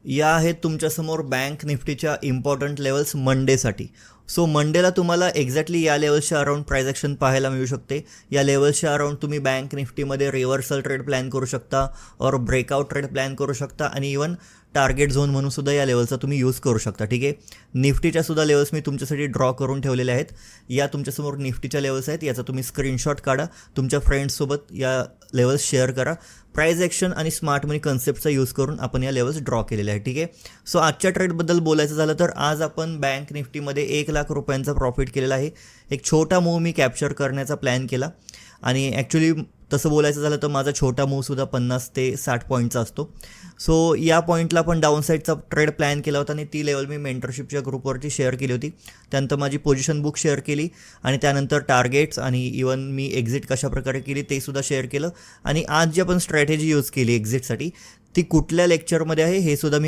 या आहेत तुमच्यासमोर बँक निफ्टीच्या इम्पॉर्टंट लेवल्स मंडेसाठी. सो मंडेला तुम्हाला एक्झॅक्टली या लेवल्सच्या अराउंड प्राइस ॲक्शन पाहायला मिळू शकते. या लेवल्सच्या अराउंड तुम्ही बँक निफ्टीमध्ये रिव्हर्सल ट्रेड प्लॅन करू शकता और ब्रेकआउट ट्रेड प्लॅन करू शकता आणि इवन टार्गेट झोन म्हणून सुद्धा या लेवलचा तुम्ही यूज करू शकता. ठीक आहे, निफ्टीच्या सुद्धा लेवल्स मी तुमच्यासाठी ड्रॉ करून ठेवलेले आहेत. या तुमच्यासमोर निफ्टीच्या लेवल्स आहेत, याचा तुम्ही स्क्रीनशॉट काढा, तुमच्या फ्रेंड्ससोबत या लेवल्स शेअर करा. प्राइस ॲक्शन आणि स्मार्ट मनी कन्सेप्टचा यूज करून आपण या लेवल्स ड्रॉ केलेले आहेत. ठीक आहे, सो आजच्या ट्रेडबद्दल बोलायचं झालं तर आज आपण बँक निफ्टीमध्ये 1,00,000 रुपयांचा प्रॉफिट केलेला आहे. एक छोटा मूव मी कॅप्चर करण्याचा प्लॅन केला आणि ॲक्च्युली तसं बोलायचं झालं तर माझा छोटा मूवसुद्धा 50 ते 60 पॉईंटचा असतो. सो या पॉईंटला पण डाऊनसाईडचा ट्रेड प्लॅन केला होता आणि ती लेवल मी मेंटरशिपच्या ग्रुपवरती शेअर केली होती. त्यानंतर माझी पोझिशन बुक शेअर केली आणि त्यानंतर टार्गेट्स आणि इवन मी एक्झिट कशाप्रकारे केली ते सुद्धा शेअर केलं. आणि आज जी आपण स्ट्रॅटेजी यूज केली एक्झिटसाठी ती कुठल्या लेक्चरमध्ये आहे हे सुद्धा मी